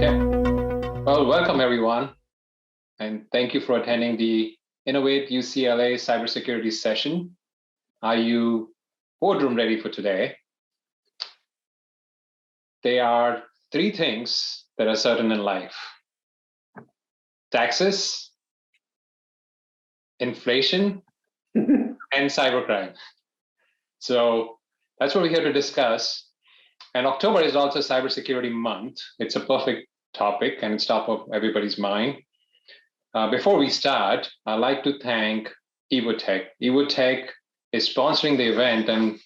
Okay. Well, welcome everyone, and thank you for attending the Innovate UCLA Cybersecurity session. Are you boardroom ready for today? There are three things that are certain in life: taxes, inflation, and cybercrime. So that's what we're here to discuss. And October is also Cybersecurity Month. It's a perfect topic and it's top of everybody's mind. Before we start, I'd like to thank Evotech. Evotech is sponsoring the event, and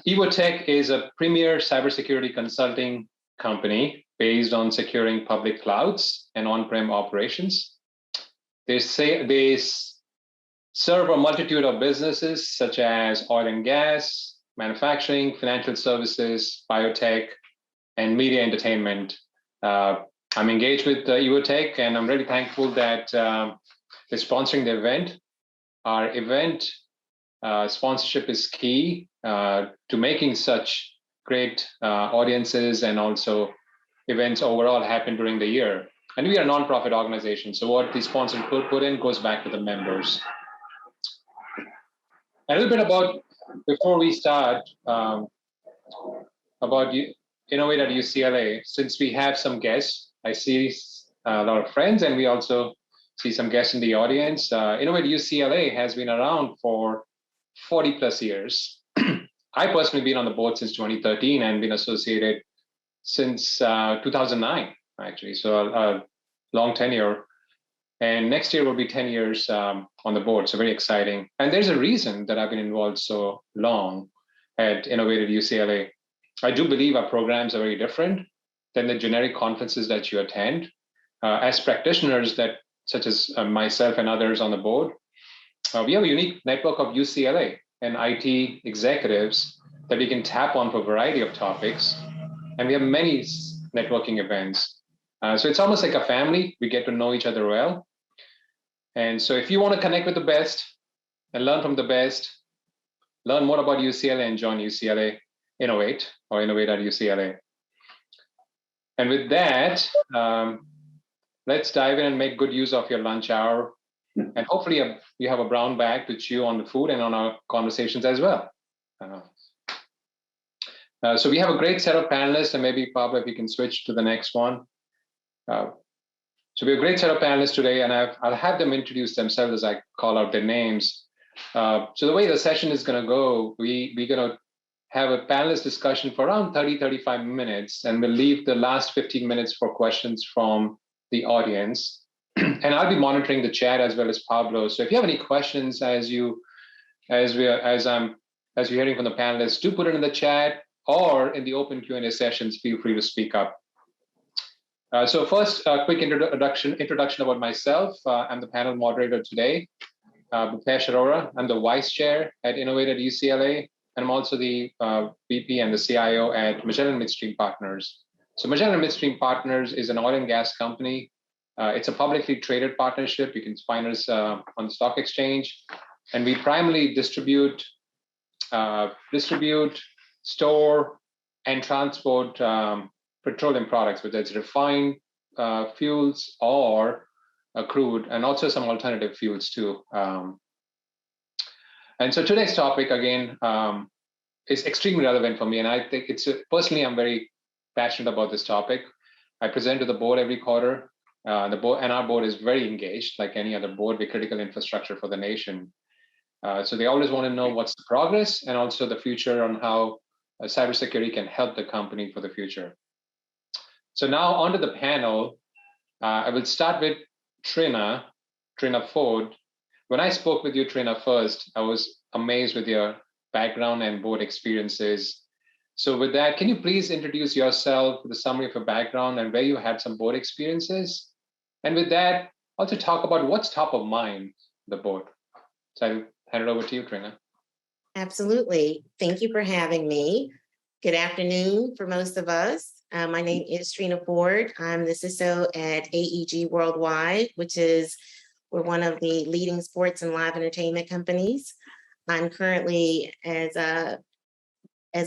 Evotech is a premier cybersecurity consulting company based on securing public clouds and on-prem operations. They serve a multitude of businesses such as oil and gas, manufacturing, financial services, biotech, and media entertainment. I'm engaged with Evotech, and I'm really thankful that they're sponsoring the event. Our event sponsorship is key to making such great audiences and also events overall happen during the year. And we are a nonprofit organization, so what the sponsors put in goes back to the members. A little bit about, before we start, about Innovate at UCLA. Since we have some guests, I see a lot of friends, and we also see some guests in the audience. Innovate UCLA has been around for 40 plus years. I personally been on the board since 2013 and been associated since 2009, actually. So a long tenure. And next year will be 10 years on the board. So very exciting. And there's a reason that I've been involved so long at Innovate at UCLA. I do believe our programs are very different than the generic conferences that you attend. As practitioners, that such as myself and others on the board, we have a unique network of UCLA and IT executives that we can tap on for a variety of topics. And we have many networking events. So it's almost like a family. We get to know each other well. And so if you want to connect with the best and learn from the best, learn more about UCLA and join UCLA Innovate or Innovate at UCLA. And with that, let's dive in and make good use of your lunch hour. And hopefully you have a brown bag to chew on the food and on our conversations as well. So we have a great set of panelists, and maybe Pablo, if you can switch to the next one. So we have a great set of panelists today, and I'll have them introduce themselves as I call out their names. So the way the session is going to go, we're going to have a panelist discussion for around 30-35 minutes, and we'll leave the last 15 minutes for questions from the audience. And I'll be monitoring the chat as well as Pablo. So if you have any questions as you're hearing from the panelists, do put it in the chat or in the open Q&A sessions. Feel free to speak up. So first, a quick introduction about myself. I'm the panel moderator today. Bhupesh Arora. I'm the vice chair at Innovate at UCLA. And I'm also the VP and the CIO at Magellan Midstream Partners. So Magellan Midstream Partners is an oil and gas company. It's a publicly traded partnership. You can find us on the stock exchange. And we primarily distribute, store, and transport petroleum products, whether it's refined fuels or crude, and also some alternative fuels too. And so today's topic, again, is extremely relevant for me. And I think personally, I'm very passionate about this topic. I present to the board every quarter. The board and our board is very engaged, like any other board, with critical infrastructure for the nation. So they always want to know what's the progress and also the future on how cybersecurity can help the company for the future. So now onto the panel. I will start with Trina Ford. When I spoke with you, Trina, first, I was amazed with your background and board experiences. So with that, can you please introduce yourself, the summary of your background and where you had some board experiences? And with that, also talk about what's top of mind, the board. So I'll hand it over to you, Trina. Absolutely. Thank you for having me. Good afternoon for most of us. My name is Trina Ford. I'm the CISO at AEG Worldwide, which is we're one of the leading sports and live entertainment companies. I'm currently, as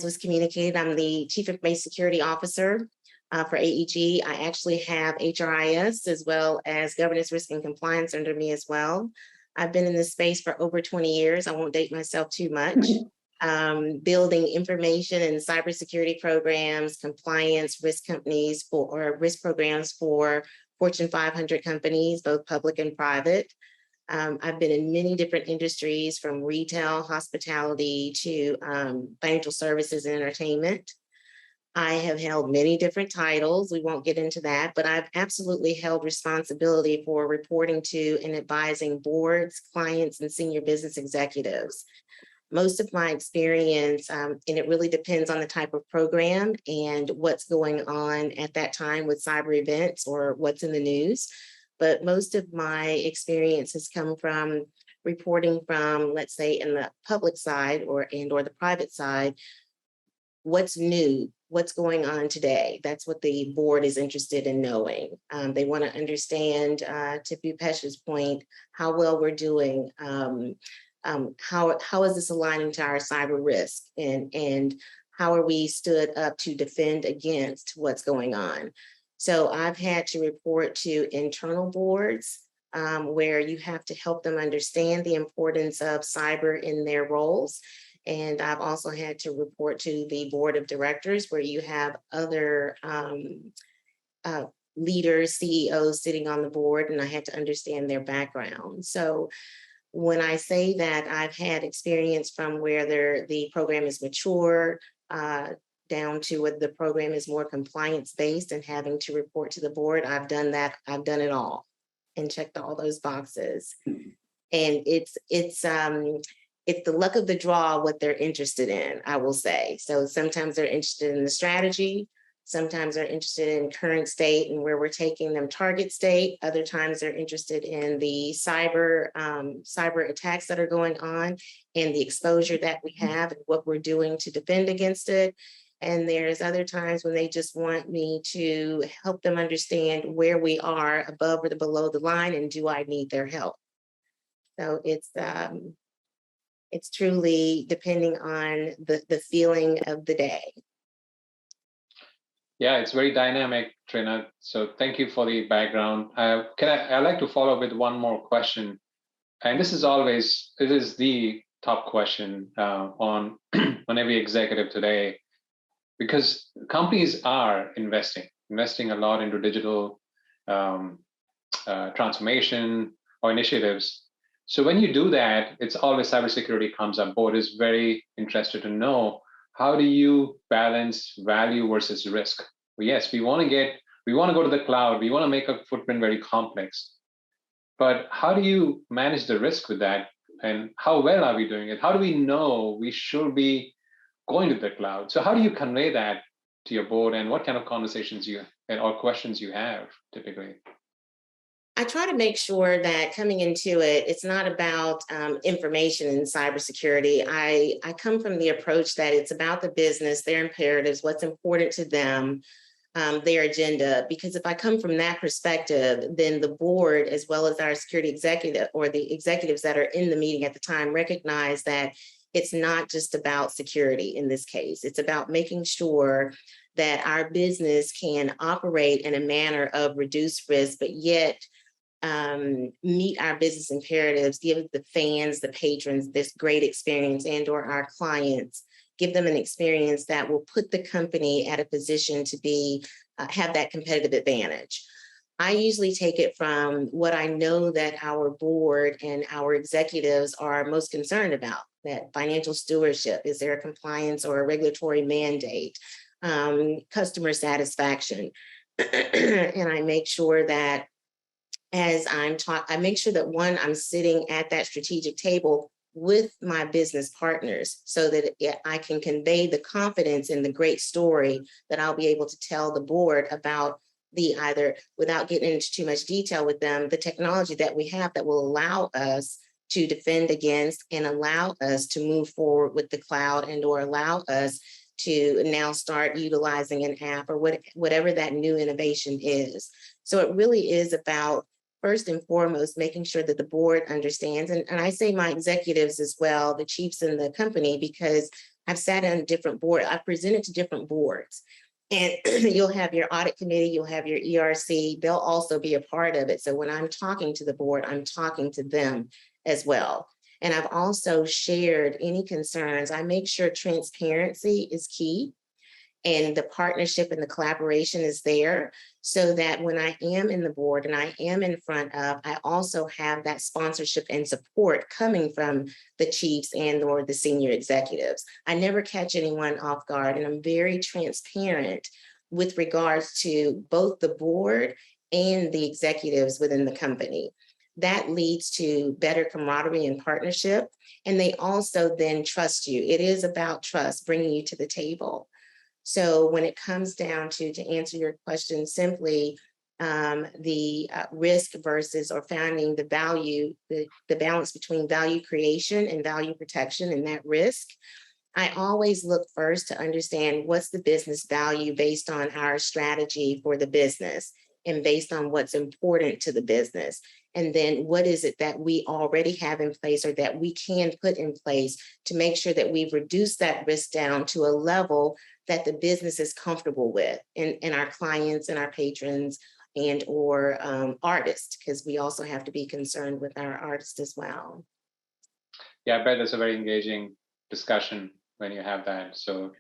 was communicated, I'm the Chief Information Security Officer For AEG, I actually have HRIS as well as governance, risk, and compliance under me as well. I've been in this space for over 20 years. I won't date myself too much. Building information and cybersecurity programs, compliance, risk companies or risk programs for Fortune 500 companies, both public and private. I've been in many different industries from retail, hospitality to financial services and entertainment. I have held many different titles. We won't get into that, but I've absolutely held responsibility for reporting to and advising boards, clients, and senior business executives. Most of my experience, and it really depends on the type of program and what's going on at that time with cyber events or what's in the news. But most of my experience has come from reporting from, let's say, in the public side or the private side, what's new, what's going on today. That's what the board is interested in knowing. They want to understand, to Bhupesh's point, how well we're doing. How is this aligning to our cyber risk, and how are we stood up to defend against what's going on? So I've had to report to internal boards where you have to help them understand the importance of cyber in their roles. And I've also had to report to the board of directors where you have other leaders, CEOs sitting on the board, and I had to understand their background. So when I say that I've had experience from where the program is mature, down to where the program is more compliance based and having to report to the board, I've done that. I've done it all and checked all those boxes. And it's the luck of the draw what they're interested in, I will say. So sometimes they're interested in the strategy. Sometimes they're interested in current state and where we're taking them target state. Other times they're interested in the cyber attacks that are going on and the exposure that we have and what we're doing to defend against it. And there's other times when they just want me to help them understand where we are above or below the line and do I need their help. So it's truly depending on the feeling of the day. Yeah, it's very dynamic, Trina. So thank you for the background. I'd like to follow up with one more question. And this is it is the top question on every executive today, because companies are investing a lot into digital transformation or initiatives. So when you do that, it's always cybersecurity comes up. Board is very interested to know, how do you balance value versus risk? Well, yes, we want to go to the cloud. We want to make a footprint very complex. But how do you manage the risk with that? And how well are we doing it? How do we know we should be going to the cloud? So how do you convey that to your board, and what kind of conversations or questions you have typically? I try to make sure that coming into it, it's not about information in cybersecurity. I come from the approach that it's about the business, their imperatives, what's important to them, their agenda. Because if I come from that perspective, then the board, as well as our security executive or the executives that are in the meeting at the time, recognize that it's not just about security in this case. It's about making sure that our business can operate in a manner of reduced risk, but yet meet our business imperatives, give the fans, the patrons this great experience, and/or our clients, give them an experience that will put the company at a position to be have that competitive advantage. I usually take it from what I know that our board and our executives are most concerned about, that financial stewardship, is there a compliance or a regulatory mandate, customer satisfaction. And I make sure that as I make sure that I'm sitting at that strategic table with my business partners so that I can convey the confidence in the great story that I'll be able to tell the board about either, without getting into too much detail with them, the technology that we have that will allow us to defend against and allow us to move forward with the cloud, and or allow us to now start utilizing an app or whatever that new innovation is. So it really is about, first and foremost, making sure that the board understands, and I say my executives as well, the chiefs in the company, because I've sat on different boards. I've presented to different boards, And you'll have your audit committee, you'll have your ERC, they'll also be a part of it. So when I'm talking to the board, I'm talking to them as well. And I've also shared any concerns. I make sure transparency is key and the partnership and the collaboration is there, so that when I am in the board and I am in front of, I also have that sponsorship and support coming from the chiefs and or the senior executives. I never catch anyone off guard, and I'm very transparent with regards to both the board and the executives within the company. That leads to better camaraderie and partnership, and they also then trust you. It is about trust, bringing you to the table. So when it comes down to answer your question simply, the risk versus or finding the value, the balance between value creation and value protection and that risk, I always look first to understand what's the business value based on our strategy for the business and based on what's important to the business. And then what is it that we already have in place or that we can put in place to make sure that we've reduced that risk down to a level that the business is comfortable with, and our clients and our patrons and or artists, because we also have to be concerned with our artists as well. Yeah, I bet that's a very engaging discussion when you have that. So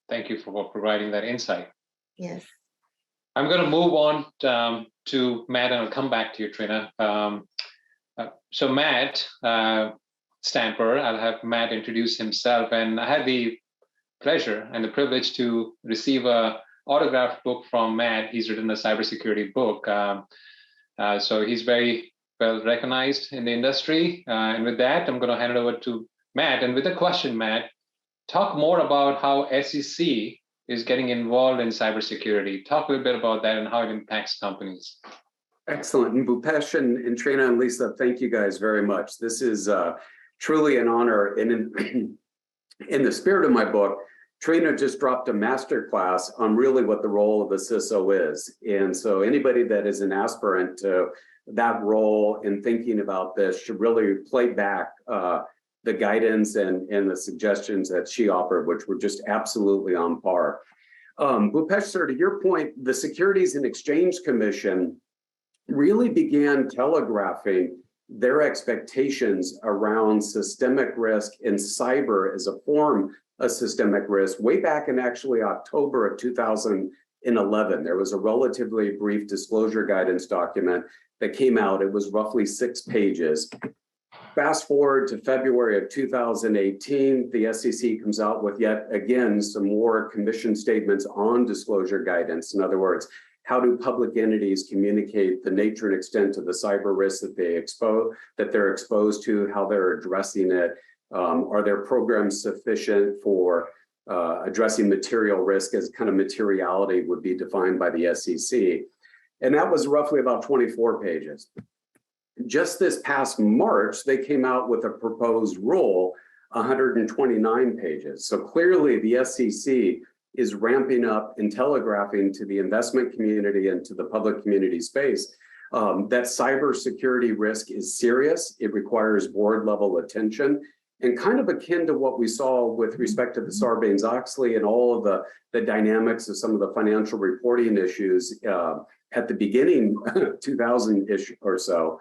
thank you for providing that insight. Yes. I'm going to move on to Matt, and I'll come back to you, Trina. So Matt Stamper, I'll have Matt introduce himself. And I had the pleasure and the privilege to receive a autographed book from Matt. He's written a cybersecurity book. So he's very well recognized in the industry. And with that, I'm going to hand it over to Matt. And with a question, Matt, talk more about how SEC is getting involved in cybersecurity. Talk a little bit about that and how it impacts companies. Excellent. And Bhupesh and Trina and Lisa, thank you guys very much. This is truly an honor. And in the spirit of my book, Trina just dropped a masterclass on really what the role of a CISO is. And so anybody that is an aspirant to that role in thinking about this should really play back the guidance and the suggestions that she offered, which were just absolutely on par. Bhupesh, sir, to your point, the Securities and Exchange Commission really began telegraphing their expectations around systemic risk and cyber as a form of systemic risk way back in actually October of 2011. There was a relatively brief disclosure guidance document that came out. It was roughly 6 pages. Fast forward to February of 2018, the SEC comes out with yet again some more commission statements on disclosure guidance. In other words, how do public entities communicate the nature and extent of the cyber risks that they're exposed to, how they're addressing it? Are their programs sufficient for addressing material risk, as kind of materiality would be defined by the SEC? And that was roughly about 24 pages. Just this past March, they came out with a proposed rule, 129 pages. So clearly the SEC is ramping up and telegraphing to the investment community and to the public community space that cybersecurity risk is serious. It requires board level attention, and kind of akin to what we saw with respect to the Sarbanes-Oxley and all of the dynamics of some of the financial reporting issues at the beginning, 2000-ish or so.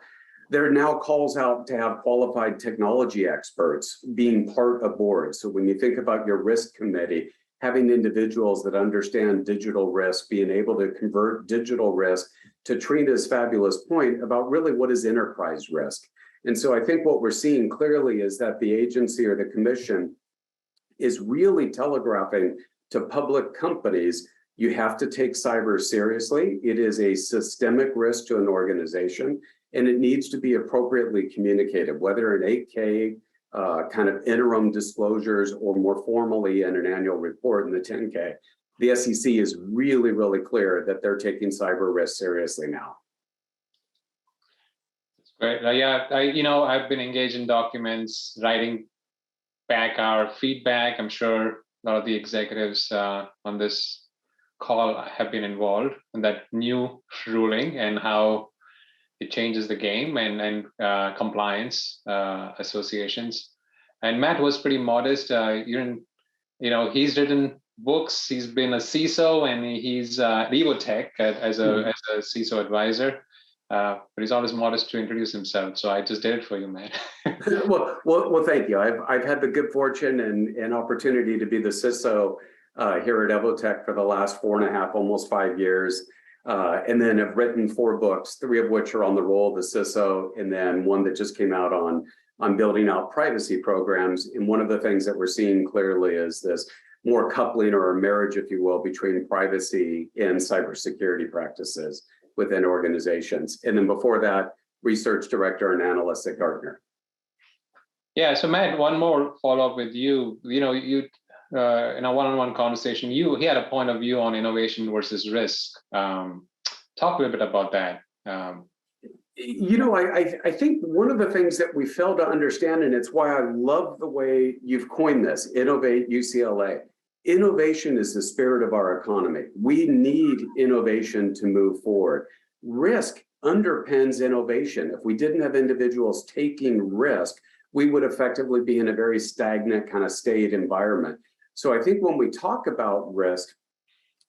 There are now calls out to have qualified technology experts being part of boards. So when you think about your risk committee, having individuals that understand digital risk, being able to convert digital risk to Trina's fabulous point about really what is enterprise risk. And so I think what we're seeing clearly is that the agency or the commission is really telegraphing to public companies, you have to take cyber seriously. It is a systemic risk to an organization, and it needs to be appropriately communicated, whether in 8K, kind of interim disclosures, or more formally in an annual report in the 10K. The SEC is really, really clear that they're taking cyber risk seriously now. Right. Yeah, I've been engaged in documents, writing back our feedback. I'm sure a lot of the executives on this call have been involved in that new ruling and how it changes the game and compliance associations. And Matt was pretty modest. He's written books. He's been a CISO, and he's Revotech as a CISO advisor. But he's always modest to introduce himself. So I just did it for you, man. Well, thank you. I've had the good fortune and opportunity to be the CISO here at Evotech for the last 4.5, almost 5 years. And then have written 4 books, 3 of which are on the role of the CISO, and then one that just came out on building out privacy programs. And one of the things that we're seeing clearly is this more coupling or a marriage, if you will, between privacy and cybersecurity practices within organizations. And then before that, research director and analyst at Gartner. Yeah, so Matt, one more follow-up with you. You know, you in a one-on-one conversation, he had a point of view on innovation versus risk. Talk a little bit about that. You know, I think one of the things that we fail to understand, and it's why I love the way you've coined this, Innovate UCLA. Innovation is the spirit of our economy. We need innovation to move forward. Risk underpins innovation. If we didn't have individuals taking risk, we would effectively be in a very stagnant kind of state environment. So I think when we talk about risk,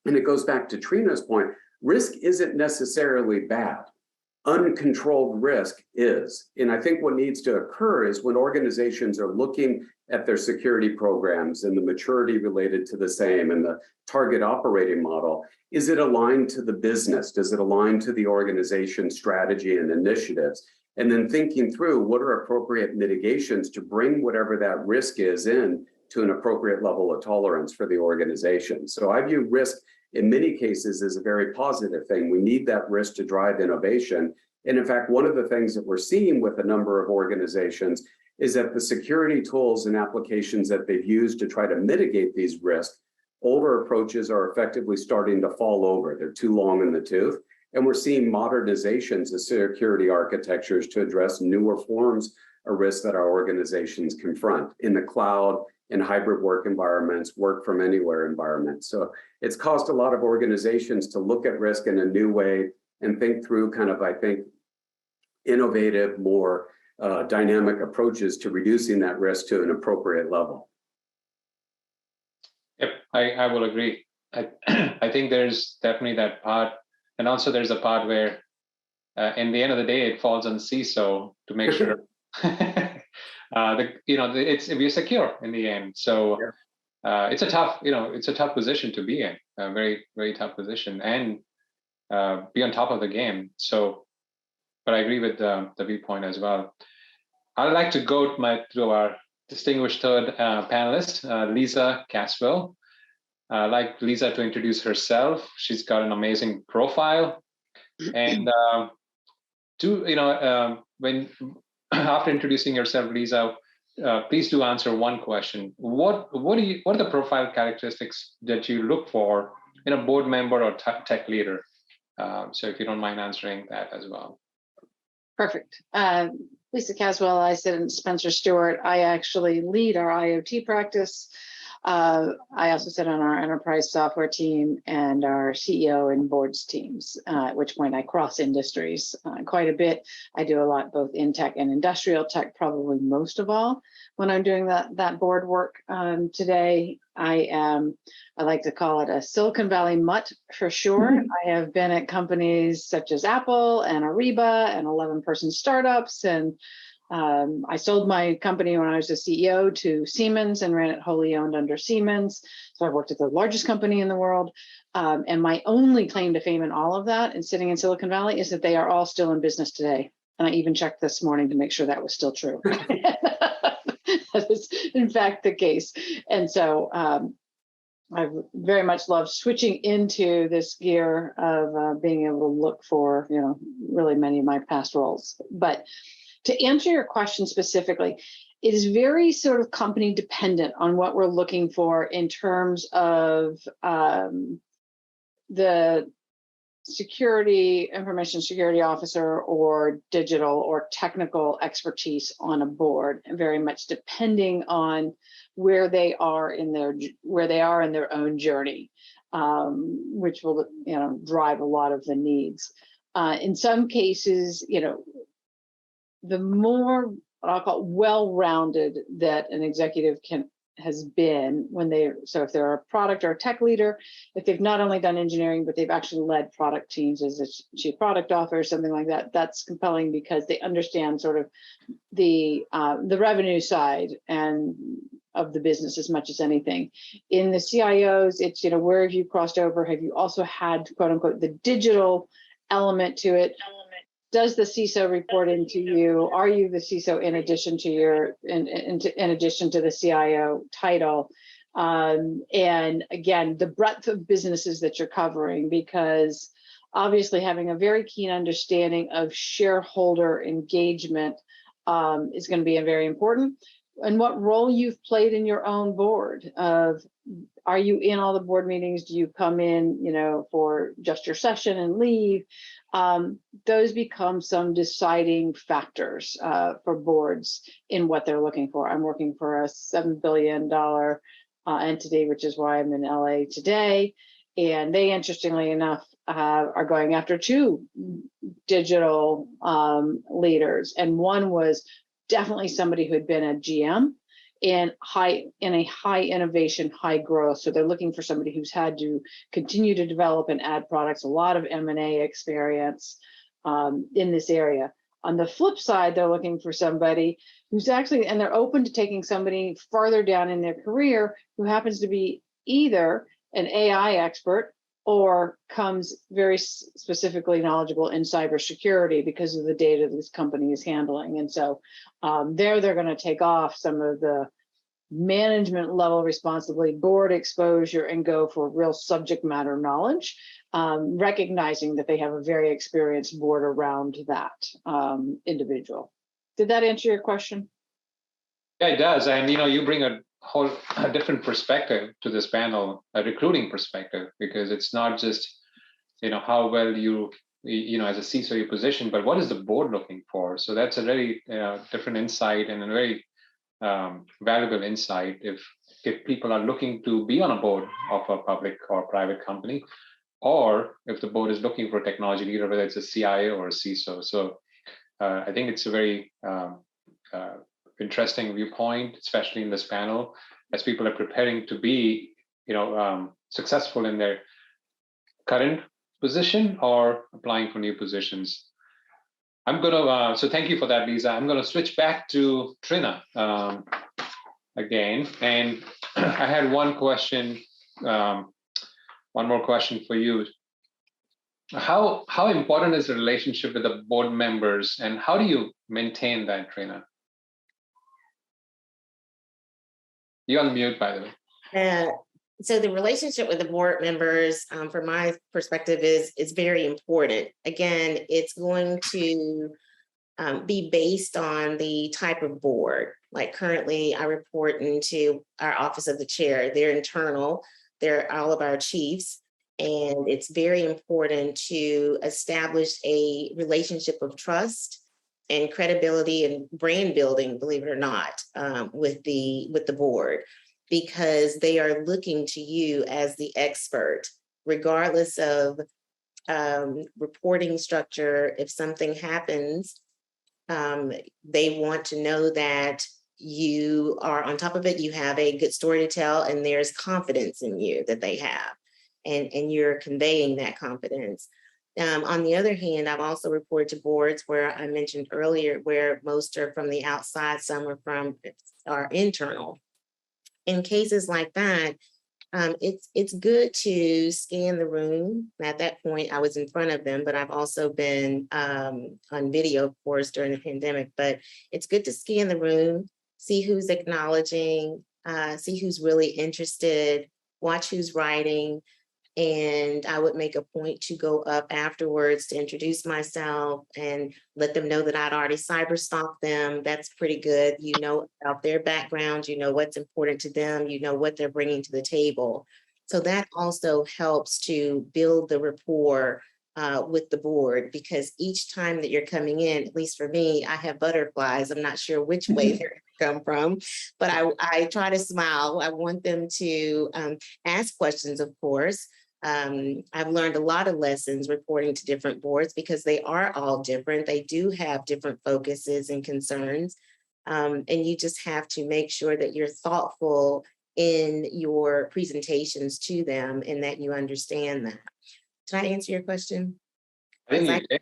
and it goes back to Trina's point, risk isn't necessarily bad. Uncontrolled risk is. And I think what needs to occur is when organizations are looking at their security programs and the maturity related to the same and the target operating model, is it aligned to the business? Does it align to the organization strategy and initiatives? And then thinking through what are appropriate mitigations to bring whatever that risk is in to an appropriate level of tolerance for the organization. So I view risk in many cases is a very positive thing. We need that risk to drive innovation. And in fact, one of the things that we're seeing with a number of organizations is that the security tools and applications that they've used to try to mitigate these risks, older approaches are effectively starting to fall over. They're too long in the tooth. And we're seeing modernizations of security architectures to address newer forms of risk that our organizations confront in the cloud, in hybrid work environments, work from anywhere environments. So it's caused a lot of organizations to look at risk in a new way and think through kind of, I think, innovative, more dynamic approaches to reducing that risk to an appropriate level. Yep, I will agree. I think there's definitely that part. And also there's a part where in the end of the day, it falls on CISO to make sure we're secure in the end. So it's a tough position to be in, a very, very tough position, and be on top of the game. So, but I agree with the viewpoint as well. I'd like to go to our distinguished third panelist, Lisa Caswell. I'd like Lisa to introduce herself. She's got an amazing profile, and when after introducing yourself, Lisa, please do answer one question. What are the profile characteristics that you look for in a board member or tech leader? So if you don't mind answering that as well. Perfect. Lisa Caswell, I sit in Spencer Stewart. I actually lead our IoT practice. I also sit on our enterprise software team and our CEO and boards teams, at which point I cross industries quite a bit. I do a lot both in tech and industrial tech, probably most of all when I'm doing that board work. Today, I like to call it a Silicon Valley mutt for sure. I have been at companies such as Apple and Ariba and 11-person startups, and I sold my company when I was a CEO to Siemens and ran it wholly owned under Siemens. So I've worked at the largest company in the world. And my only claim to fame in all of that and sitting in Silicon Valley is that they are all still in business today. And I even checked this morning to make sure that was still true. That is in fact the case. And so I very much love switching into this gear of being able to look for, really many of my past roles. But to answer your question specifically, it is very sort of company dependent on what we're looking for in terms of the information security officer or digital or technical expertise on a board, and very much depending on where they are in their own journey, which will drive a lot of the needs. In some cases, the more what I'll call well-rounded that an executive can has been when so if they're a product or a tech leader, if they've not only done engineering, but they've actually led product teams as a chief product officer or something like that, that's compelling because they understand sort of the revenue side and of the business as much as anything. In the CIOs, it's, where have you crossed over? Have you also had, quote unquote, the digital element to it? Does the CISO report into you? Are you the CISO in addition to in addition to the CIO title? And again, the breadth of businesses that you're covering, because obviously having a very keen understanding of shareholder engagement is going to be very important. And what role you've played in your own board are you in all the board meetings? Do you come in, for just your session and leave? Those become some deciding factors for boards in what they're looking for. I'm working for a $7 billion entity, which is why I'm in LA today. And they, interestingly enough, are going after 2 digital leaders. And one was definitely somebody who had been a GM in a high innovation, high growth. So they're looking for somebody who's had to continue to develop and add products, a lot of M&A experience in this area. On the flip side, they're looking for somebody who's actually, and they're open to taking somebody farther down in their career who happens to be either an AI expert or comes very specifically knowledgeable in cybersecurity because of the data this company is handling. And so they're going to take off some of the management level responsibility, board exposure, and go for real subject matter knowledge, recognizing that they have a very experienced board around that individual. Did that answer your question? Yeah, it does. And you bring a different perspective to this panel, a recruiting perspective, because it's not just how well you as a CISO you position, but what is the board looking for? So that's a very different insight and a very valuable insight if people are looking to be on a board of a public or private company, or if the board is looking for a technology leader, whether it's a CIO or a CISO. So I think it's a very interesting viewpoint, especially in this panel, as people are preparing to be, successful in their current position or applying for new positions. I'm gonna, so thank you for that, Lisa. I'm gonna switch back to Trina again. And I had one question, one more question for you. How important is the relationship with the board members, and how do you maintain that, Trina? You're on mute, by the way. So the relationship with the board members, from my perspective, is very important. Again, it's going to be based on the type of board. Like currently, I report into our Office of the Chair. They're internal. They're all of our chiefs. And it's very important to establish a relationship of trust and credibility and brand building, believe it or not, with the board, because they are looking to you as the expert, regardless of reporting structure. If something happens, they want to know that you are on top of it, you have a good story to tell, and there's confidence in you that they have, and you're conveying that confidence. On the other hand, I've also reported to boards where I mentioned earlier, where most are from the outside, some are internal. In cases like that, it's good to scan the room. At that point, I was in front of them, but I've also been on video, of course, during the pandemic. But it's good to scan the room, see who's acknowledging, see who's really interested, watch who's writing. And I would make a point to go up afterwards to introduce myself and let them know that I'd already cyber stalked them. That's pretty good. You know about their background, you know what's important to them, you know what they're bringing to the table. So that also helps to build the rapport with the board, because each time that you're coming in, at least for me, I have butterflies. I'm not sure which way they're come from, but I try to smile. I want them to ask questions, of course. I've learned a lot of lessons reporting to different boards, because they are all different. They do have different focuses and concerns. And you just have to make sure that you're thoughtful in your presentations to them and that you understand that. Did I answer your question? I think you did.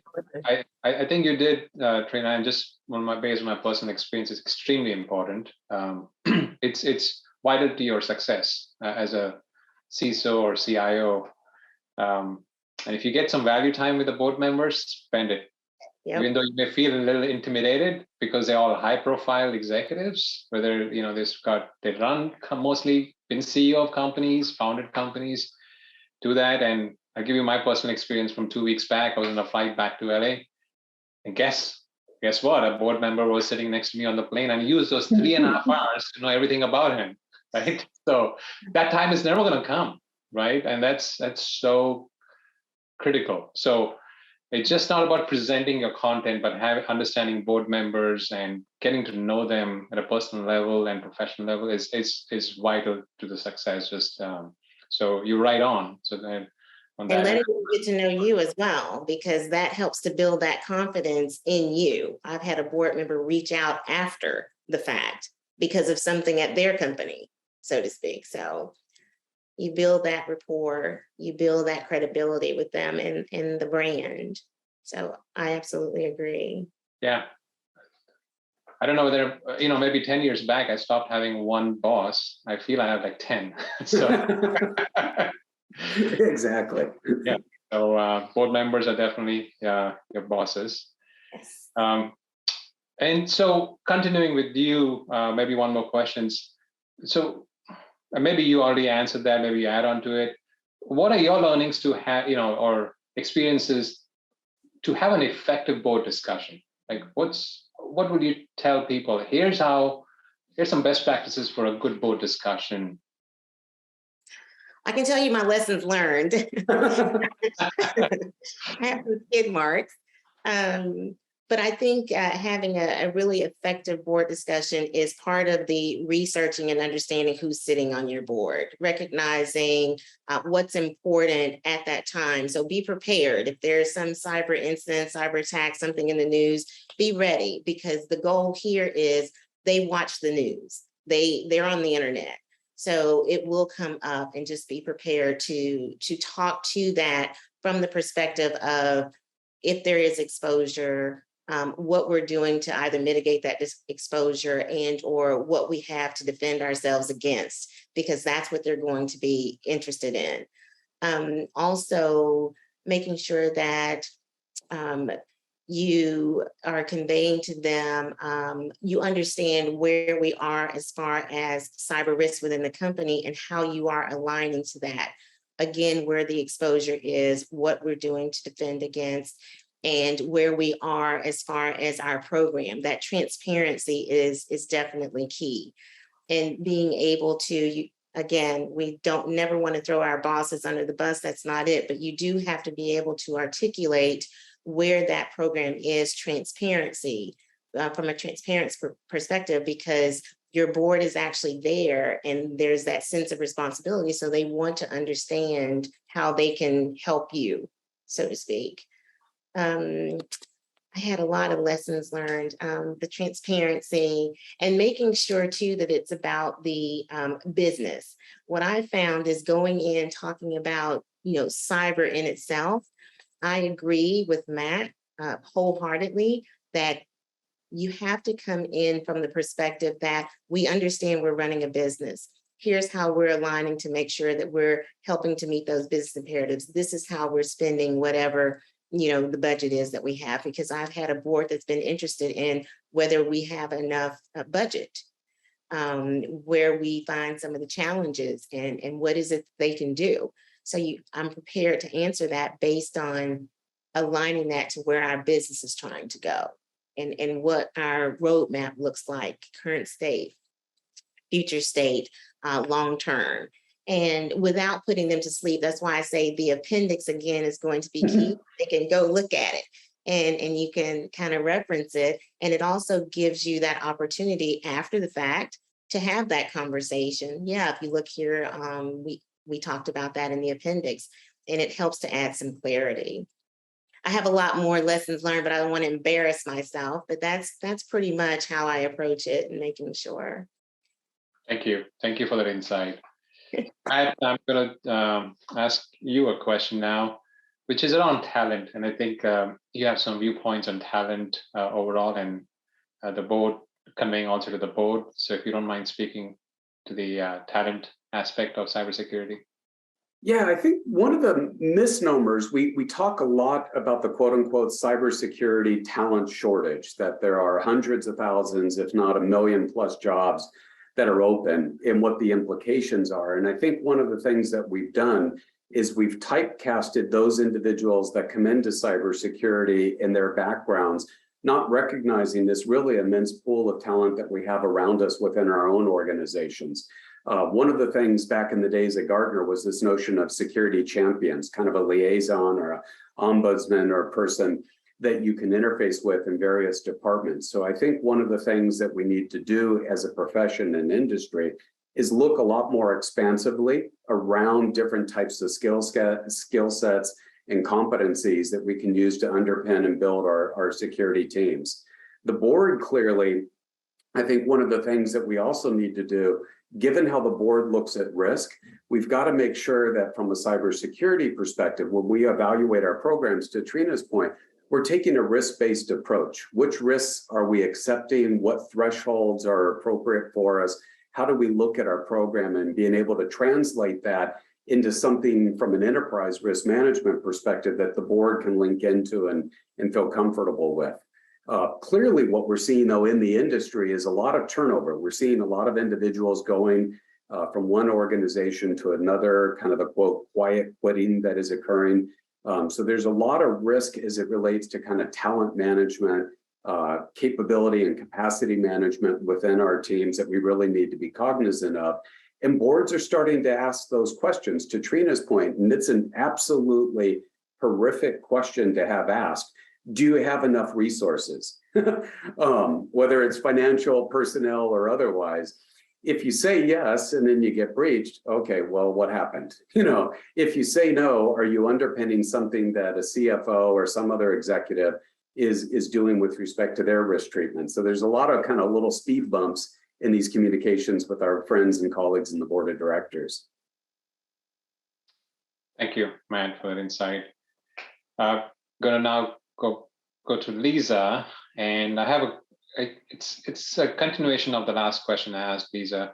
I think you did, Trina, and just based on my personal experience, is extremely important. It's vital to your success as a CISO or CIO. And if you get some value time with the board members, spend it. Yep. Even though you may feel a little intimidated because they're all high-profile executives, whether they run mostly been CEO of companies, founded companies, do that. And I'll give you my personal experience from 2 weeks back. I was on a flight back to LA, and guess what? A board member was sitting next to me on the plane, and used those 3.5 hours to know everything about him. Right. So that time is never going to come. Right. And that's so critical. So it's just not about presenting your content, but understanding board members and getting to know them at a personal level and professional level is vital to the success. Just so you're right on. So then, and letting them get to know you as well, because that helps to build that confidence in you. I've had a board member reach out after the fact because of something at their company, so to speak. So you build that rapport, you build that credibility with them and the brand. So I absolutely agree. Yeah. I don't know whether, maybe 10 years back, I stopped having one boss. I feel I have like 10. So exactly. Yeah. So board members are definitely your bosses. Yes. And so continuing with you, maybe one more questions. So maybe you already answered that, maybe add on to it. What are your learnings to have, or experiences to have an effective board discussion? Like what would you tell people? Here's some best practices for a good board discussion. I can tell you my lessons learned. I have some skid marks. But I think having a really effective board discussion is part of the researching and understanding who's sitting on your board, recognizing what's important at that time. So be prepared. If there's some cyber incident, cyber attack, something in the news, be ready, because the goal here is they watch the news. They're on the internet. So it will come up, and just be prepared to talk to that from the perspective of if there is exposure, what we're doing to either mitigate that exposure and or what we have to defend ourselves against, because that's what they're going to be interested in. Also, making sure that you are conveying to them, you understand where we are as far as cyber risks within the company and how you are aligning to that. Again, where the exposure is, what we're doing to defend against, and where we are as far as our program. That transparency is definitely key. And being able to, again, we never want to throw our bosses under the bus. That's not it. But you do have to be able to articulate where that program is transparency, from a transparency perspective, because your board is actually there and there's that sense of responsibility. So they want to understand how they can help you, so to speak. I had a lot of lessons learned, the transparency, and making sure too that it's about the business. What I found is going in talking about, cyber in itself. I agree with Matt wholeheartedly that you have to come in from the perspective that we understand we're running a business. Here's how we're aligning to make sure that we're helping to meet those business imperatives. This is how we're spending whatever the budget is that we have, because I've had a board that's been interested in whether we have enough budget, where we find some of the challenges and what is it they can do. So I'm prepared to answer that based on aligning that to where our business is trying to go and what our roadmap looks like, current state, future state, long term. And without putting them to sleep, that's why I say the appendix again is going to be key. They can go look at it and you can kind of reference it. And it also gives you that opportunity after the fact to have that conversation. Yeah, if you look here, we talked about that in the appendix, and it helps to add some clarity. I have a lot more lessons learned, but I don't want to embarrass myself. But that's pretty much how I approach it and making sure. Thank you. Thank you for that insight. I'm going to ask you a question now, which is around talent. And I think you have some viewpoints on talent overall, and the board, conveying also to the board. So if you don't mind speaking to the talent aspect of cybersecurity. Yeah, I think one of the misnomers, we talk a lot about the quote unquote cybersecurity talent shortage, that there are hundreds of thousands, if not 1 million plus jobs that are open, and what the implications are. And I think one of the things that we've done is we've typecasted those individuals that come into cybersecurity in their backgrounds, not recognizing this really immense pool of talent that we have around us within our own organizations. One of the things back in the days at Gartner was this notion of security champions, kind of a liaison or an ombudsman or a person that you can interface with in various departments. So I think one of the things that we need to do as a profession and industry is look a lot more expansively around different types of skill sets and competencies that we can use to underpin and build our security teams. The board clearly, I think one of the things that we also need to do, given how the board looks at risk, we've got to make sure that from a cybersecurity perspective, when we evaluate our programs, to Trina's point, we're taking a risk-based approach. Which risks are we accepting? What thresholds are appropriate for us? How do we look at our program and being able to translate that into something from an enterprise risk management perspective that the board can link into and feel comfortable with? Clearly, what we're seeing, though, in the industry is a lot of turnover. We're seeing a lot of individuals going from one organization to another, kind of a quote, quiet quitting that is occurring. So there's a lot of risk as it relates to kind of talent management, capability and capacity management within our teams that we really need to be cognizant of. And boards are starting to ask those questions, to Trina's point, and it's an absolutely horrific question to have asked. Do you have enough resources? Whether it's financial, personnel, or otherwise. If you say yes, and then you get breached, okay, well, what happened? If you say no, are you underpinning something that a CFO or some other executive is doing with respect to their risk treatment? So there's a lot of kind of little speed bumps in these communications with our friends and colleagues in the board of directors. Thank you, Matt, for that insight. Going to now go to Lisa, and I have it's a continuation of the last question I asked Lisa.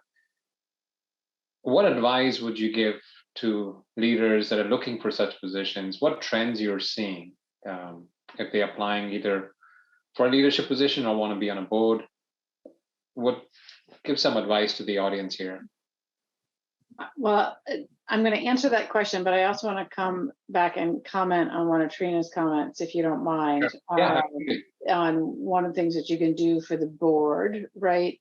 What advice would you give to leaders that are looking for such positions? What trends you're seeing if they're applying either for a leadership position or want to be on a board? Give some advice to the audience here. Well, I'm going to answer that question, but I also want to come back and comment on one of Trina's comments, if you don't mind, Yeah. on one of the things that you can do for the board, right?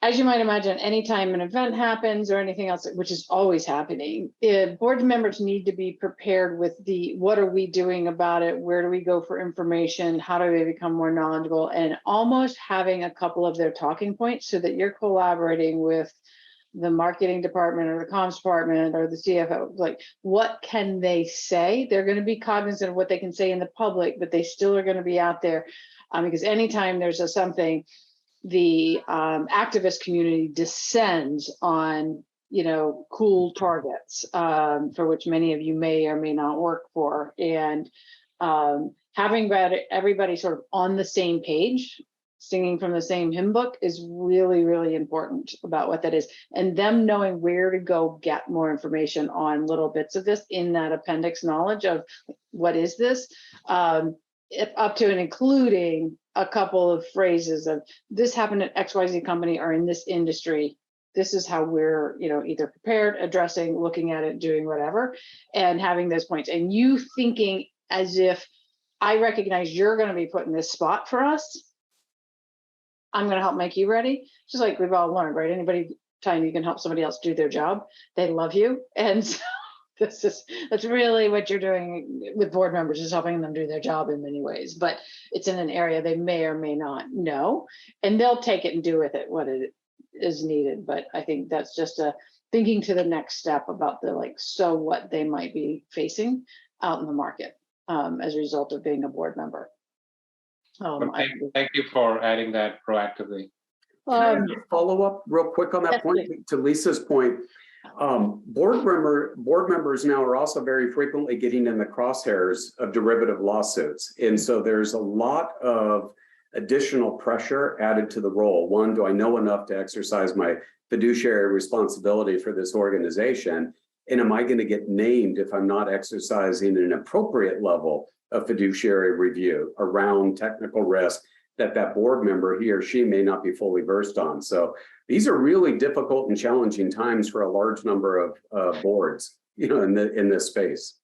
As you might imagine, anytime an event happens or anything else, which is always happening, board members need to be prepared with what are we doing about it? Where do we go for information? How do we become more knowledgeable? And almost having a couple of their talking points so that you're collaborating with the marketing department or the comms department or the CFO, like what can they say? They're going to be cognizant of what they can say in the public, but they still are going to be out there because anytime there's something, the activist community descends on, cool targets for which many of you may or may not work for. And having everybody sort of on the same page, singing from the same hymn book is really, really important about what that is. And them knowing where to go get more information on little bits of this in that appendix knowledge of what is this, up to and including a couple of phrases of this happened at XYZ company or in this industry. This is how we're, either prepared, addressing, looking at it, doing whatever, and having those points. And you thinking as if I recognize you're going to be put in this spot for us. I'm going to help make you ready. Just like we've all learned, right? Time you can help somebody else do their job, they love you. And so that's really what you're doing with board members, is helping them do their job in many ways. But it's in an area they may or may not know, and they'll take it and do with it what it is needed. But I think that's just thinking to the next step about so what they might be facing out in the market. as a result of being a board member. Well, thank you for adding that proactively. Can I have a follow up real quick on that Yes, point? please. To Lisa's point, board members now are also very frequently getting in the crosshairs of derivative lawsuits. And so there's a lot of additional pressure added to the role. One, do I know enough to exercise my fiduciary responsibility for this organization? And am I going to get named if I'm not exercising an appropriate level of fiduciary review around technical risk that board member, he or she, may not be fully versed on? So these are really difficult and challenging times for a large number of boards, in this space.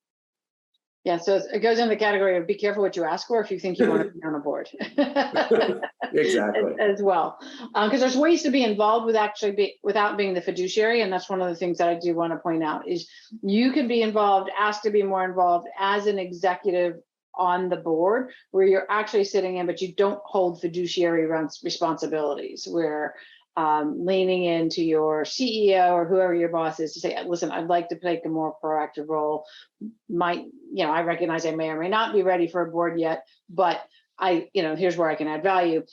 Yeah, so it goes in the category of be careful what you ask for if you think you want to be on a board. Exactly. As well, because there's ways to be involved without being the fiduciary, and that's one of the things that I do want to point out is you can be involved, asked to be more involved as an executive on the board, where you're actually sitting in, but you don't hold fiduciary responsibilities, where leaning into your CEO or whoever your boss is to say, listen, I'd like to take a more proactive role. I recognize I may or may not be ready for a board yet, but here's where I can add value.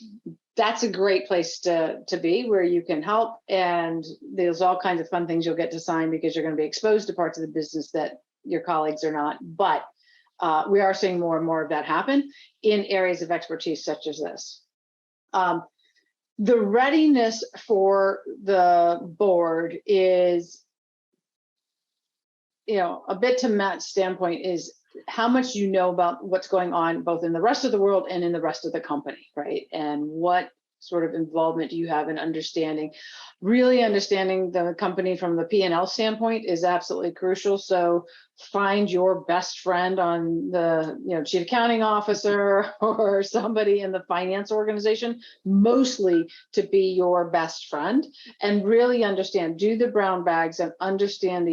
That's a great place to be, where you can help. And there's all kinds of fun things you'll get to sign because you're going to be exposed to parts of the business that your colleagues are not. But we are seeing more and more of that happen in areas of expertise such as this. The readiness for the board is, a bit to Matt's standpoint, is how much you know about what's going on both in the rest of the world and in the rest of the company, right? And what sort of involvement do you have in understanding? Really understanding the company from the P&L standpoint is absolutely crucial. So find your best friend on the chief accounting officer or somebody in the finance organization, mostly to be your best friend, and really do the brown bags and understand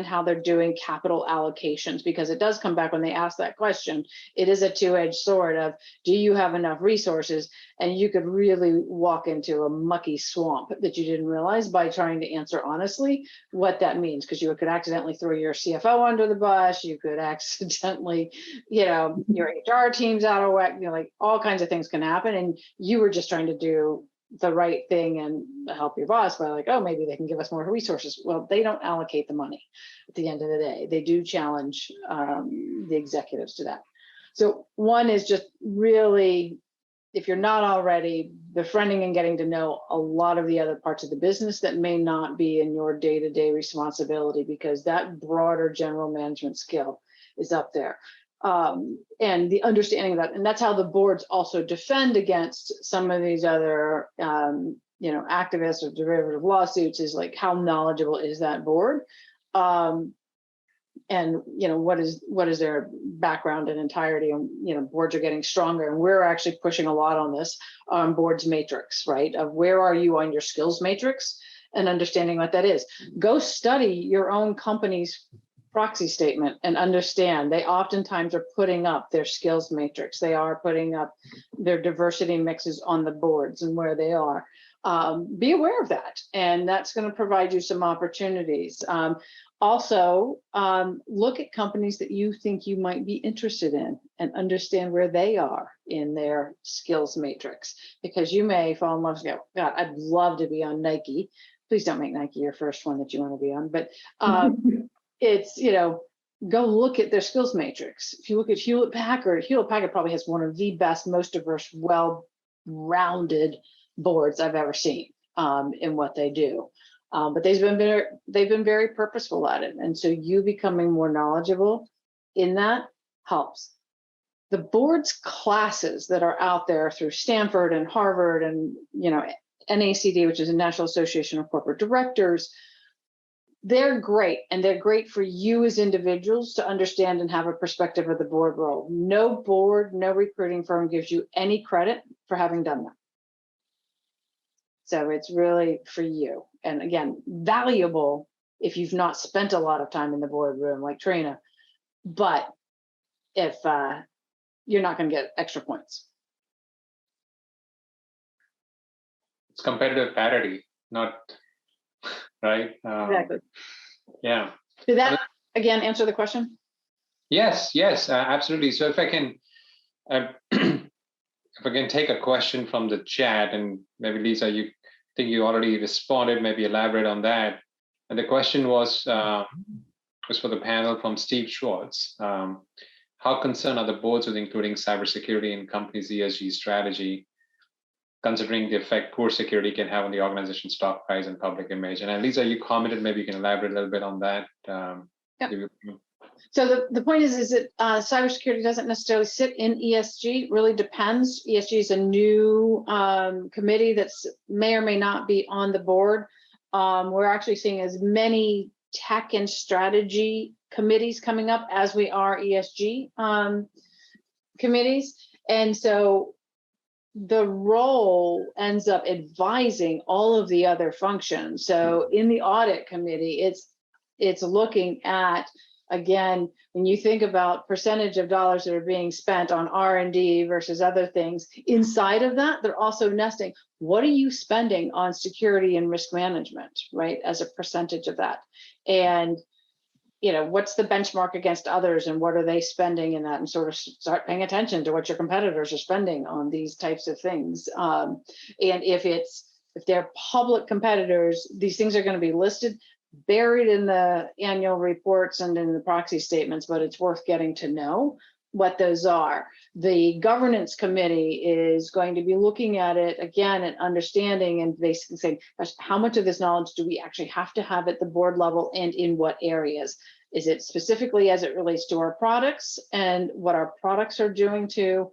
how they're doing capital allocations, because it does come back when they ask that question. It is a two-edged sword of, do you have enough resources? And you could really walk into a mucky swamp that you didn't realize by trying to answer honestly what that means, because you could accidentally throw your CFO under the bus. You could accidentally, your HR team's out of whack. Like all kinds of things can happen, and you were just trying to do the right thing and help your boss by like, oh, maybe they can give us more resources. Well, they don't allocate the money at the end of the day. They do challenge the executives to that. So one is just really, if you're not already, befriending and getting to know a lot of the other parts of the business that may not be in your day-to-day responsibility, because that broader general management skill is up there. And the understanding of that, and that's how the boards also defend against some of these other, activists or derivative lawsuits, is like, how knowledgeable is that board? And what is their background and entirety? And boards are getting stronger, and we're actually pushing a lot on this boards matrix, right? Of where are you on your skills matrix, and understanding what that is. Go study your own company's proxy statement and understand they oftentimes are putting up their skills matrix. They are putting up their diversity mixes on the boards and where they are. Be aware of that, and that's going to provide you some opportunities. Also, look at companies that you think you might be interested in and understand where they are in their skills matrix, because you may fall in love and go, God, I'd love to be on Nike. Please don't make Nike your first one that you want to be on. But it's, go look at their skills matrix. If you look at Hewlett Packard probably has one of the best, most diverse, well-rounded boards I've ever seen in what they do. But they've been very purposeful at it. And so you becoming more knowledgeable in that helps. The board's classes that are out there through Stanford and Harvard and, NACD, which is the National Association of Corporate Directors, they're great. And they're great for you as individuals to understand and have a perspective of the board role. No board, no recruiting firm gives you any credit for having done that. So it's really for you. And again, valuable if you've not spent a lot of time in the boardroom like Trina, but if you're not going to get extra points. It's competitive parity, not right. Exactly. Yeah. Did that again answer the question? Yes, yes, absolutely. So if I can, if I can take a question from the chat, and maybe Lisa, you think you already responded, maybe elaborate on that. And the question was for the panel from Steve Schwartz. How concerned are the boards with including cybersecurity in companies' ESG strategy, considering the effect poor security can have on the organization's stock price and public image? And Lisa, you commented, maybe you can elaborate a little bit on that. Yep. So the point is that cybersecurity doesn't necessarily sit in ESG. It really depends. ESG is a new committee that's may or may not be on the board. We're actually seeing as many tech and strategy committees coming up as we are ESG committees. And so the role ends up advising all of the other functions. So in the audit committee, it's looking at, again, when you think about percentage of dollars that are being spent on R&D versus other things, inside of that, they're also nesting, what are you spending on security and risk management, right, as a percentage of that? And, you know, what's the benchmark against others and what are they spending in that, and sort of start paying attention to what your competitors are spending on these types of things. And if they're public competitors, these things are going to be listed, buried in the annual reports and in the proxy statements, but it's worth getting to know what those are. The governance committee is going to be looking at it again and understanding and basically saying, how much of this knowledge do we actually have to have at the board level and in what areas? Is it specifically as it relates to our products and what our products are doing to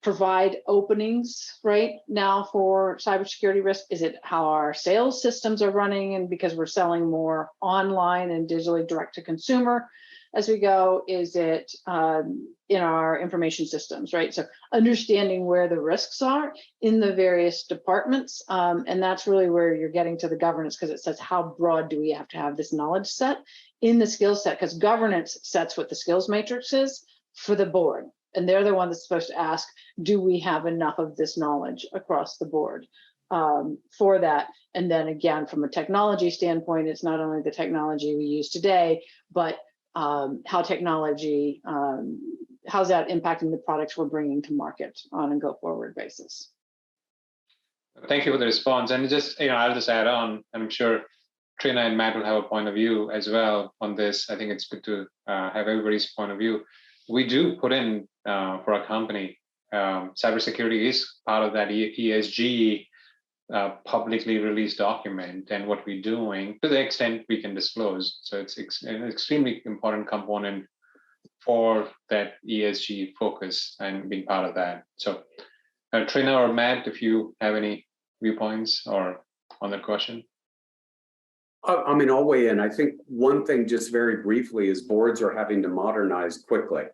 provide openings right now for cybersecurity risk? Is it how our sales systems are running, and because we're selling more online and digitally direct to consumer as we go? Is it in our information systems, right? So understanding where the risks are in the various departments, and that's really where you're getting to the governance, because it says how broad do we have to have this knowledge set in the skill set, because governance sets what the skills matrix is for the board. And they're the one that's supposed to ask, do we have enough of this knowledge across the board for that? And then again, from a technology standpoint, it's not only the technology we use today, but how technology, how's that impacting the products we're bringing to market on a go-forward basis? Thank you for the response. And just, I'll just add on, I'm sure Trina and Matt will have a point of view as well on this. I think it's good to have everybody's point of view. We do put in for our company, cybersecurity is part of that ESG publicly released document, and what we're doing to the extent we can disclose. So it's an extremely important component for that ESG focus and being part of that. So Trina or Matt, if you have any viewpoints or on the question. I mean, I'll weigh in. I think one thing just very briefly is boards are having to modernize quickly.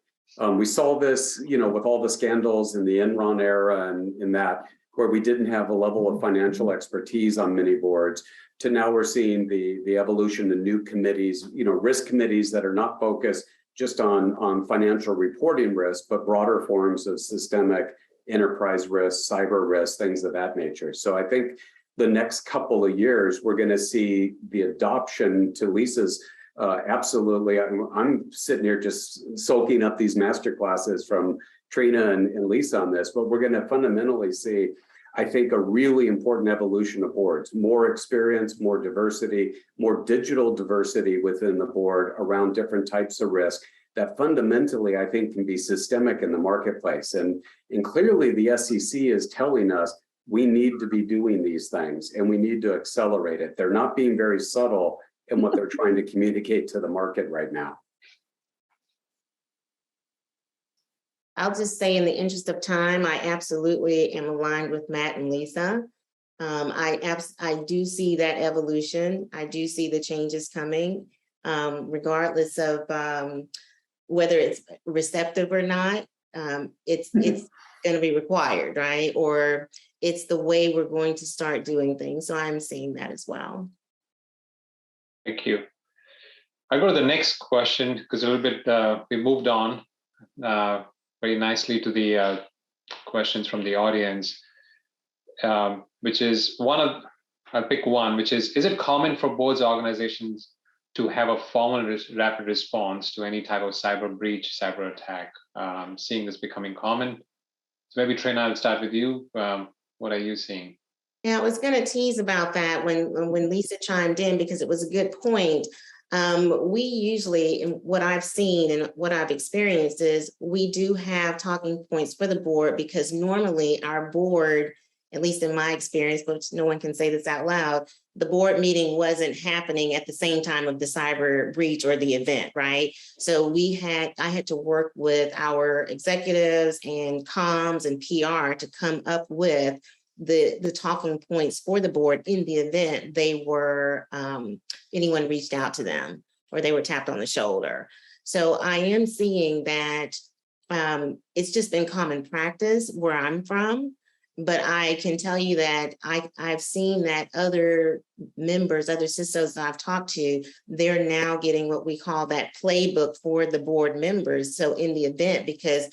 We saw this, with all the scandals in the Enron era and in that, where we didn't have a level of financial expertise on many boards, to now we're seeing the evolution of new committees, risk committees that are not focused just on financial reporting risk, but broader forms of systemic enterprise risk, cyber risk, things of that nature. So I think the next couple of years, we're going to see the adoption, to Lisa's absolutely. I'm sitting here just soaking up these master classes from Trina and Lisa on this, but we're going to fundamentally see, I think, a really important evolution of boards, more experience, more diversity, more digital diversity within the board around different types of risk that fundamentally, I think, can be systemic in the marketplace. And clearly the SEC is telling us we need to be doing these things and we need to accelerate it. They're not being very subtle in what they're trying to communicate to the market right now. I'll just say, in the interest of time, I absolutely am aligned with Matt and Lisa. I do see that evolution. I do see the changes coming, regardless of whether it's receptive or not. It's going to be required, right? Or it's the way we're going to start doing things. So I'm seeing that as well. Thank you. I'll go to the next question, because a little bit we moved on very nicely to the questions from the audience, which is I'll pick one, which is it common for boards organizations to have a formal rapid response to any type of cyber breach, cyber attack. Seeing this becoming common. So maybe Trina, I'll start with you. What are you seeing? Yeah, I was going to tease about that when Lisa chimed in, because it was a good point. We usually, and what I've seen and what I've experienced is we do have talking points for the board, because normally our board, at least in my experience, but no one can say this out loud, the board meeting wasn't happening at the same time of the cyber breach or the event, right? So I had to work with our executives and comms and PR to come up with the talking points for the board in the event they were anyone reached out to them or they were tapped on the shoulder. So I am seeing that it's just been common practice where I'm from, but I can tell you that I've seen that other members, other CISOs that I've talked to, they're now getting what we call that playbook for the board members. So in the event, because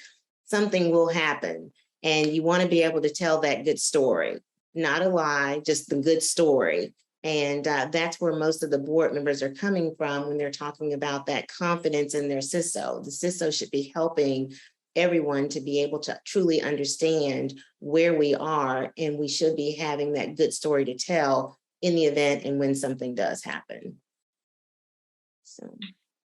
something will happen, and you want to be able to tell that good story, not a lie, just the good story. And that's where most of the board members are coming from when they're talking about that confidence in their CISO. The CISO should be helping everyone to be able to truly understand where we are, and we should be having that good story to tell in the event and when something does happen. So,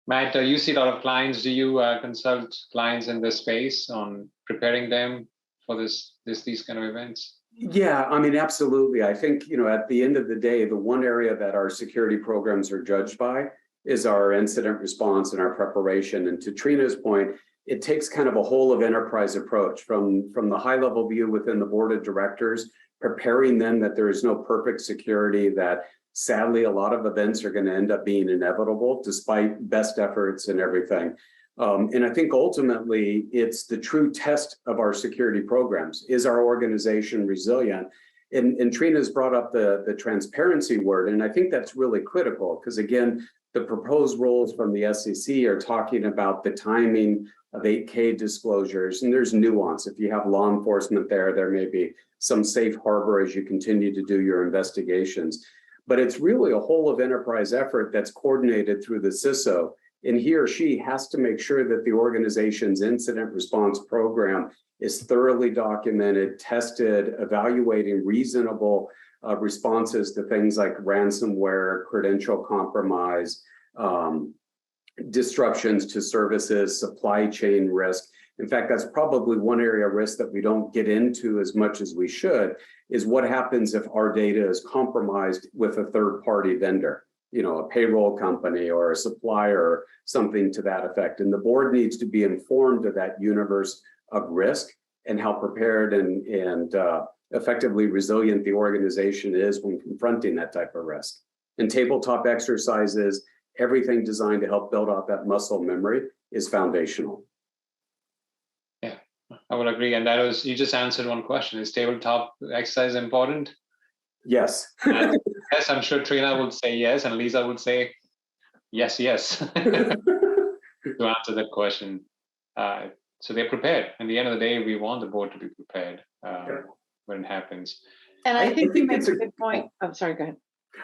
Matt, you see a lot of clients. Do you consult clients in this space on preparing them for these kind of events? Yeah, I mean, absolutely. I think, at the end of the day, the one area that our security programs are judged by is our incident response and our preparation. And to Trina's point, it takes kind of a whole of enterprise approach from the high level view within the board of directors, preparing them that there is no perfect security, that sadly, a lot of events are going to end up being inevitable despite best efforts and everything. And I think ultimately it's the true test of our security programs. Is our organization resilient? And Trina's brought up the transparency word, and I think that's really critical because, again, the proposed rules from the SEC are talking about the timing of 8K disclosures, and there's nuance. If you have law enforcement there may be some safe harbor as you continue to do your investigations. But it's really a whole of enterprise effort that's coordinated through the CISO. And he or she has to make sure that the organization's incident response program is thoroughly documented, tested, evaluating reasonable responses to things like ransomware, credential compromise, disruptions to services, supply chain risk. In fact, that's probably one area of risk that we don't get into as much as we should, is what happens if our data is compromised with a third-party vendor, a payroll company or a supplier, or something to that effect. And the board needs to be informed of that universe of risk and how prepared and effectively resilient the organization is when confronting that type of risk. And tabletop exercises, everything designed to help build out that muscle memory, is foundational. Yeah, I would agree. And you just answered one question. Is tabletop exercise important? Yes. Yes, I'm sure Trina would say yes, and Lisa would say yes. To answer that question. So they're prepared. At the end of the day, we want the board to be prepared when it happens. And I think you make a good point. I'm sorry, go ahead.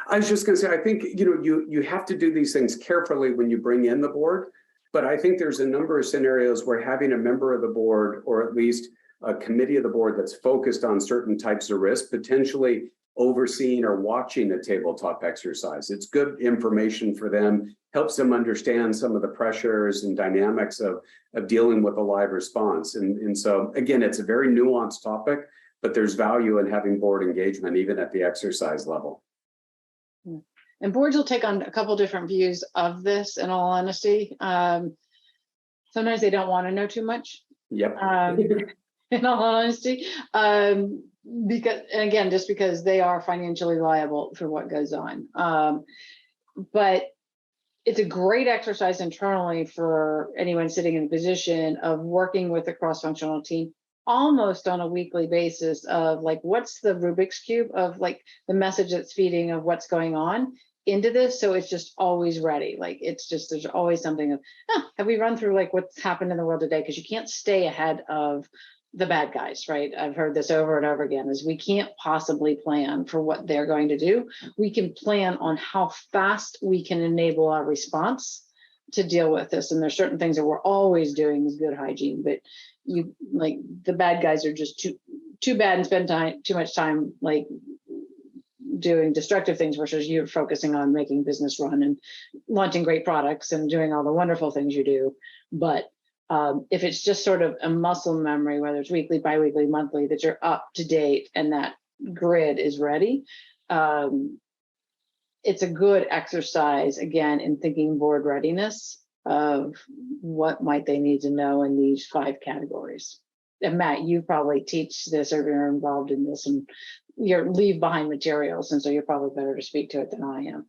I was just going to say, I think, you have to do these things carefully when you bring in the board, but I think there's a number of scenarios where having a member of the board, or at least a committee of the board that's focused on certain types of risk, potentially overseeing or watching a tabletop exercise. It's good information for them, helps them understand some of the pressures and dynamics of dealing with a live response. And so, again, it's a very nuanced topic, but there's value in having board engagement, even at the exercise level. And boards will take on a couple different views of this, in all honesty. Sometimes they don't want to know too much. Yep. In all honesty. Because, again, just because they are financially liable for what goes on. But it's a great exercise internally for anyone sitting in the position of working with a cross-functional team almost on a weekly basis of like, what's the Rubik's Cube of like the message that's feeding of what's going on into this. So it's just always ready. Like, it's just, there's always something of, have we run through like what's happened in the world today? Because you can't stay ahead of the bad guys, right? I've heard this over and over again, is we can't possibly plan for what they're going to do. We can plan on how fast we can enable our response to deal with this. And there's certain things that we're always doing is good hygiene, but you like the bad guys are just too bad and spend too much time like doing destructive things versus you're focusing on making business run and launching great products and doing all the wonderful things you do. But if it's just sort of a muscle memory, whether it's weekly, biweekly, monthly, that you're up to date and that grid is ready, it's a good exercise, again, in thinking board readiness of what might they need to know in these 5 categories. And Matt, you probably teach this or you're involved in this and you're leave behind materials. And so you're probably better to speak to it than I am.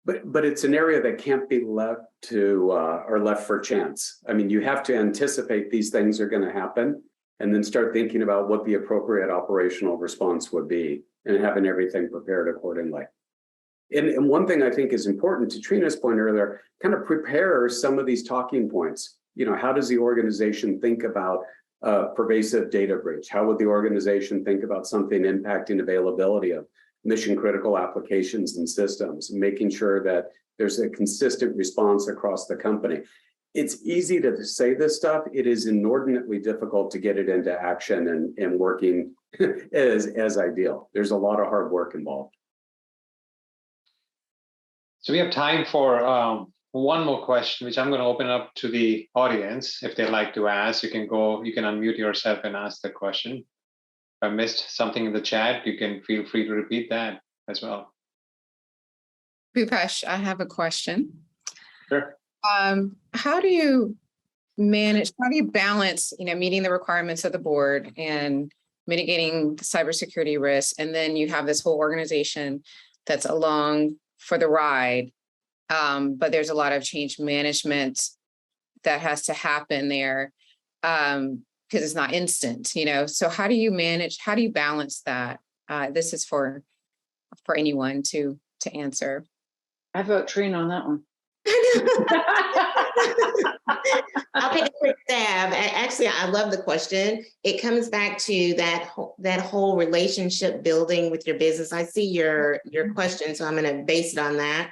But it's an area that can't be left to or left for chance. I mean, you have to anticipate these things are going to happen and then start thinking about what the appropriate operational response would be and having everything prepared accordingly. And one thing I think is important to Trina's point earlier, kind of prepare some of these talking points. You know, how does the organization think about pervasive data breach? How would the organization think about something impacting availability of mission critical applications and systems, making sure that there's a consistent response across the company? It's easy to say this stuff. It is inordinately difficult to get it into action and working as ideal. There's a lot of hard work involved. So we have time for one more question, which I'm going to open up to the audience. If they'd like to ask, you can unmute yourself and ask the question. If I missed something in the chat, you can feel free to repeat that as well. Bhupesh, I have a question. Sure. How do you balance, meeting the requirements of the board and mitigating cybersecurity risks? And then you have this whole organization that's along for the ride. But there's a lot of change management that has to happen there because it's not instant, So how do you balance that? This is for anyone to answer. I vote Trina on that one. I'll take a quick stab. Actually, I love the question. It comes back to that whole relationship building with your business. I see your question, so I'm going to base it on that.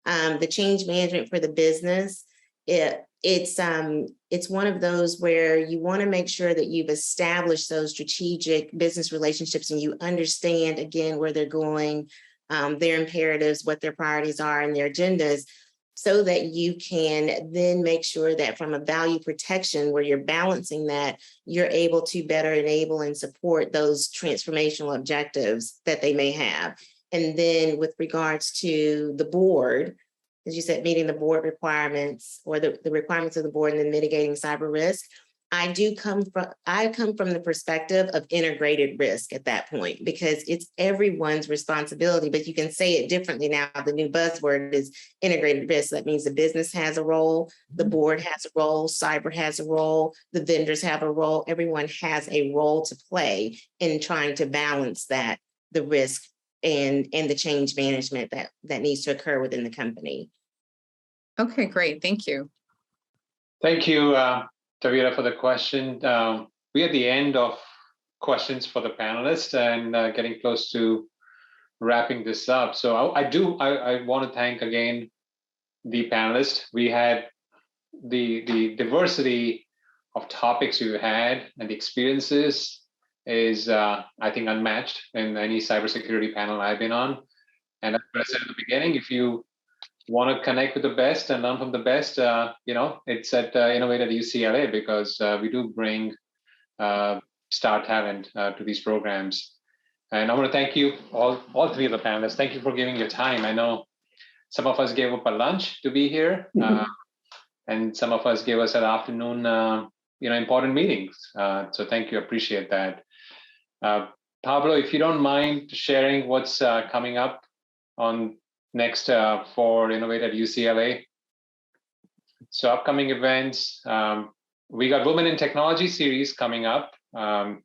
The change management for the business, it's one of those where you want to make sure that you've established those strategic business relationships and you understand, again, where they're going, their imperatives, what their priorities are and their agendas, so that you can then make sure that from a value protection where you're balancing that, you're able to better enable and support those transformational objectives that they may have. And then with regards to the board, as you said, meeting the board requirements or the requirements of the board and then mitigating cyber risk, I come from the perspective of integrated risk at that point, because it's everyone's responsibility, but you can say it differently now. The new buzzword is integrated risk. That means the business has a role, the board has a role, cyber has a role, the vendors have a role. Everyone has a role to play in trying to balance that, the risk and the change management that needs to occur within the company. Okay, great. Thank you. Thank you, Tavira, for the question. We're at the end of questions for the panelists and getting close to wrapping this up. So I want to thank again the panelists. We had the diversity of topics we had and the experiences is, I think, unmatched in any cybersecurity panel I've been on. And as I said at the beginning, if you want to connect with the best and learn from the best, it's at Innovate at UCLA, because we do bring star talent to these programs. And I want to thank you, all 3 of the panelists. Thank you for giving your time. I know some of us gave up a lunch to be here, and some of us gave us an afternoon, important meetings. So thank you, appreciate that. Pablo, if you don't mind sharing what's coming up on next for Innovate at UCLA. So upcoming events, we got Women in Technology series coming up, and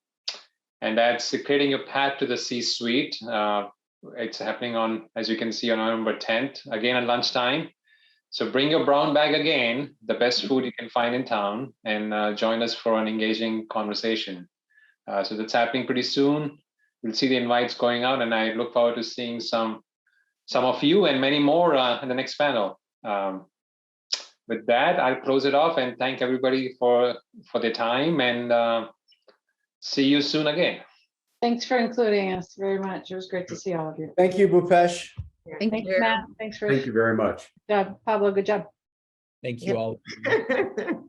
that's creating a path to the C-suite. It's happening on, as you can see, on November 10th, again at lunchtime. So bring your brown bag again, the best food you can find in town, and join us for an engaging conversation. So that's happening pretty soon. We'll see the invites going out, and I look forward to seeing some of you and many more in the next panel. With that, I'll close it off and thank everybody for their time, and see you soon again. Thanks for including us very much. It was great to see all of you. Thank you, Bhupesh. Thank Thanks, you. Matt. Thanks, Thank Rich. you very much. Good job, Pablo. Good job. Thank Yep. you all.